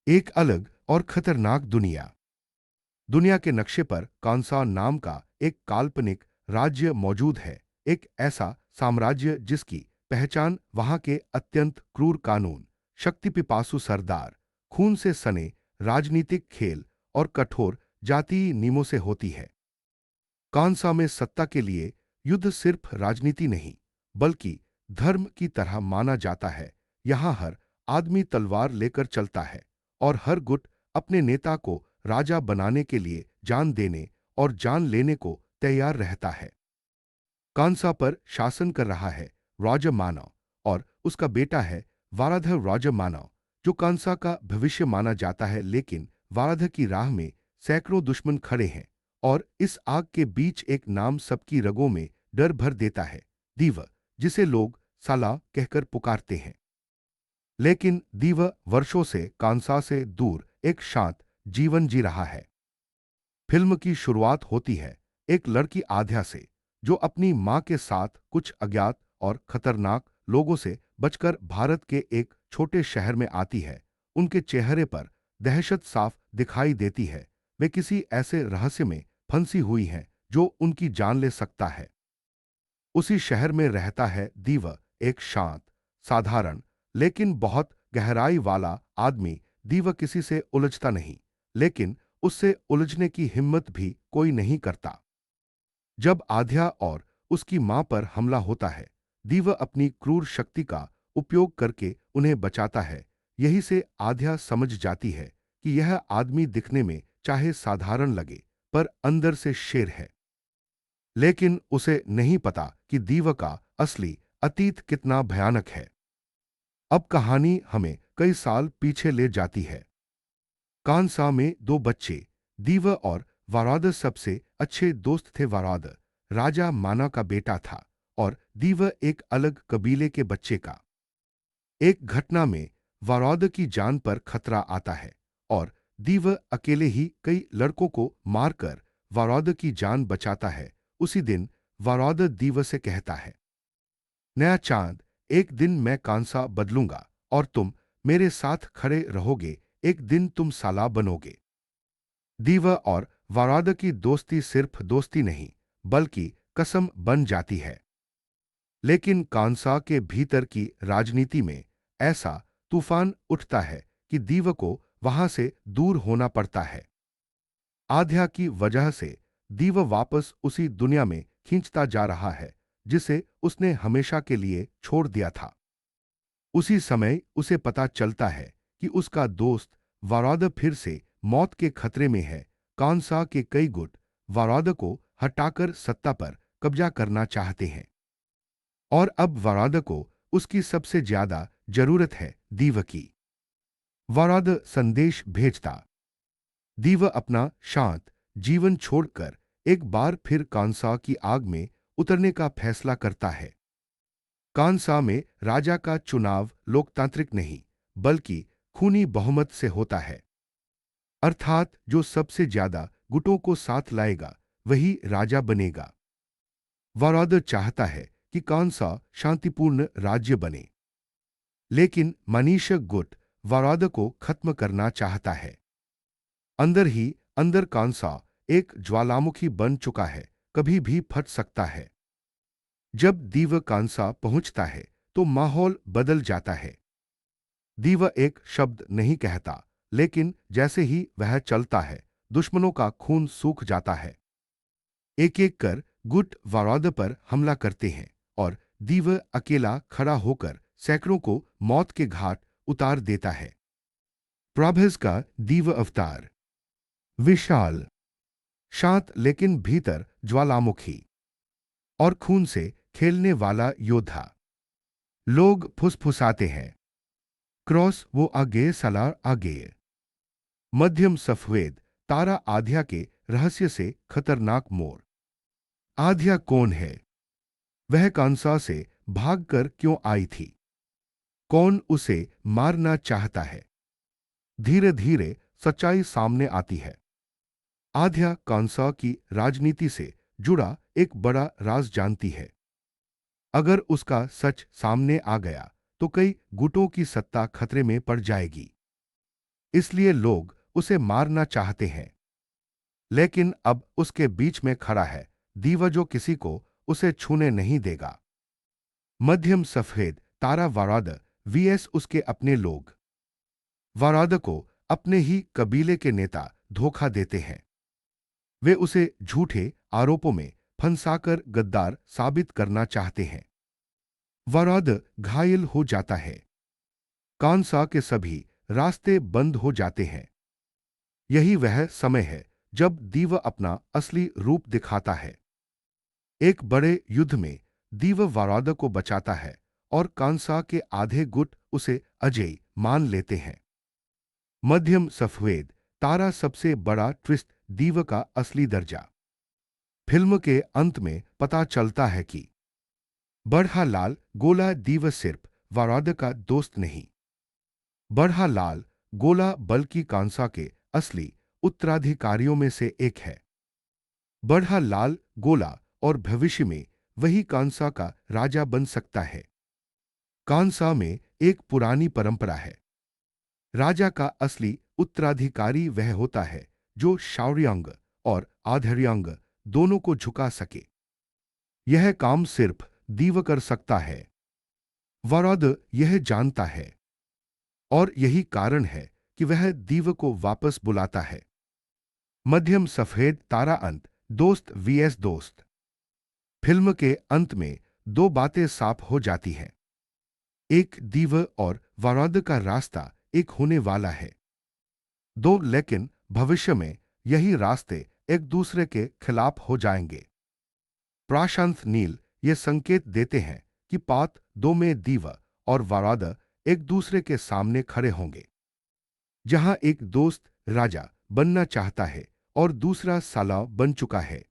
एक अलग और खतरनाक दुनिया। दुनिया के नक्शे पर कांसा नाम का एक काल्पनिक राज्य मौजूद है। एक ऐसा साम्राज्य जिसकी पहचान वहां के अत्यंत क्रूर कानून, शक्ति पिपासु सरदार, खून से सने राजनीतिक खेल और कठोर जातीय नियमों से होती है। कांसा में सत्ता के लिए युद्ध सिर्फ राजनीति नहीं, बल्कि धर्म की तरह माना जाता है। यहां हर आदमी तलवार लेकर चलता है और हर गुट अपने नेता को राजा बनाने के लिए जान देने और जान लेने को तैयार रहता है। कांसा पर शासन कर रहा है राजा मानव, और उसका बेटा है वाराधर राजा मानव, जो कांसा का भविष्य माना जाता है। लेकिन वाराधर की राह में सैकड़ों दुश्मन खड़े हैं, और इस आग के बीच एक नाम सबकी रगों में डर भर देता है, दीव, जिसे लोग साला कहकर पुकारते हैं। लेकिन दीव वर्षों से कांसा से दूर एक शांत जीवन जी रहा है। फिल्म की शुरुआत होती है एक लड़की आध्या से, जो अपनी मां के साथ कुछ अज्ञात और खतरनाक लोगों से बचकर भारत के एक छोटे शहर में आती है। उनके चेहरे पर दहशत साफ दिखाई देती है। वे किसी ऐसे रहस्य में फंसी हुई हैं जो उनकी जान ले सकता है। उसी शहर में रहता है दीव, एक शांत, साधारण, लेकिन बहुत गहराई वाला आदमी। दीव किसी से उलझता नहीं, लेकिन उससे उलझने की हिम्मत भी कोई नहीं करता। जब आध्या और उसकी मां पर हमला होता है, दीव अपनी क्रूर शक्ति का उपयोग करके उन्हें बचाता है। यही से आध्या समझ जाती है कि यह आदमी दिखने में चाहे साधारण लगे, पर अंदर से शेर है। लेकिन उसे नहीं पता कि दीव का असली अतीत कितना भयानक है। अब कहानी हमें कई साल पीछे ले जाती है। कांसा में दो बच्चे, दीव और वाराद, सबसे अच्छे दोस्त थे। वाराद राजा माना का बेटा था और दीव एक अलग कबीले के बच्चे का। एक घटना में वाराद की जान पर खतरा आता है और दीव अकेले ही कई लड़कों को मारकर वाराद की जान बचाता है। उसी दिन वाराद दीव से कहता है, नया चांद, एक दिन मैं कांसा बदलूंगा और तुम मेरे साथ खड़े रहोगे। एक दिन तुम साला बनोगे। दीवा और वाराद की दोस्ती सिर्फ दोस्ती नहीं, बल्कि कसम बन जाती है। लेकिन कांसा के भीतर की राजनीति में ऐसा तूफान उठता है कि दीव को वहां से दूर होना पड़ता है। आध्या की वजह से दीव वापस उसी दुनिया में खींचता जा रहा है जिसे उसने हमेशा के लिए छोड़ दिया था। उसी समय उसे पता चलता है कि उसका दोस्त वाराद फिर से मौत के खतरे में है। कांसा के कई गुट वाराद को हटाकर सत्ता पर कब्जा करना चाहते हैं, और अब वाराद को उसकी सबसे ज्यादा जरूरत है, दीव की। वाराद संदेश भेजता, दीव अपना शांत जीवन छोड़कर एक बार फिर कांसा की आग में उतरने का फैसला करता है। कांसा में राजा का चुनाव लोकतांत्रिक नहीं, बल्कि खूनी बहुमत से होता है। अर्थात जो सबसे ज्यादा गुटों को साथ लाएगा वही राजा बनेगा। वाराद चाहता है कि कांसा शांतिपूर्ण राज्य बने, लेकिन मनीषक गुट वाराद को खत्म करना चाहता है। अंदर ही अंदर कांसा एक ज्वालामुखी बन चुका है, कभी भी फट सकता है। जब दीव कांसा पहुंचता है तो माहौल बदल जाता है। दीव एक शब्द नहीं कहता, लेकिन जैसे ही वह चलता है, दुश्मनों का खून सूख जाता है। एक एक कर गुट वाराद पर हमला करते हैं और दीव अकेला खड़ा होकर सैकड़ों को मौत के घाट उतार देता है। प्रभास का दीव अवतार, विशाल, शांत लेकिन भीतर ज्वालामुखी और खून से खेलने वाला योद्धा। लोग फुसफुसाते हैं, क्रॉस वो आगे, सलार आगे। मध्यम सफेद तारा आध्या के रहस्य से खतरनाक मोड़। आध्या कौन है? वह कांसा से भागकर क्यों आई थी? कौन उसे मारना चाहता है? धीरे धीरे सच्चाई सामने आती है। आध्या कांसा की राजनीति से जुड़ा एक बड़ा राज जानती है। अगर उसका सच सामने आ गया तो कई गुटों की सत्ता खतरे में पड़ जाएगी। इसलिए लोग उसे मारना चाहते हैं। लेकिन अब उसके बीच में खड़ा है दीवा जो किसी को उसे छूने नहीं देगा। मध्यम सफेद तारा वाराद वीएस उसके अपने लोग। वाराद को अपने ही कबीले के नेता धोखा देते हैं। वे उसे झूठे आरोपों में फंसाकर गद्दार साबित करना चाहते हैं। वाराद घायल हो जाता है। कांसा के सभी रास्ते बंद हो जाते हैं। यही वह समय है जब दीव अपना असली रूप दिखाता है। एक बड़े युद्ध में दीव वाराद को बचाता है और कांसा के आधे गुट उसे अजय मान लेते हैं। मध्यम सफेद तारा सबसे बड़ा ट्विस्ट दीव का असली दर्जा। फिल्म के अंत में पता चलता है कि बढ़ा लाल गोला दीव सिर्फ वाराद का दोस्त नहीं। बढ़ा लाल गोला बल्कि कांसा के असली उत्तराधिकारियों में से एक है। बढ़ा लाल गोला और भविष्य में वही कांसा का राजा बन सकता है। कांसा में एक पुरानी परंपरा है। राजा का असली उत्तराधिकारी वह होता है जो शौर्यांग और आधैर्यांग दोनों को झुका सके। यह काम सिर्फ दीव कर सकता है। वाराद यह जानता है और यही कारण है कि वह दीव को वापस बुलाता है। मध्यम सफेद तारा अंत दोस्त वीएस दोस्त। फिल्म के अंत में दो बातें साफ हो जाती हैं। एक दीव और वाराद का रास्ता एक होने वाला है। दो लेकिन भविष्य में यही रास्ते एक दूसरे के खिलाफ हो जाएंगे। प्रशांत नील ये संकेत देते हैं कि पार्ट 2 में दीव और वाराद एक दूसरे के सामने खड़े होंगे। जहां एक दोस्त राजा बनना चाहता है और दूसरा साला बन चुका है।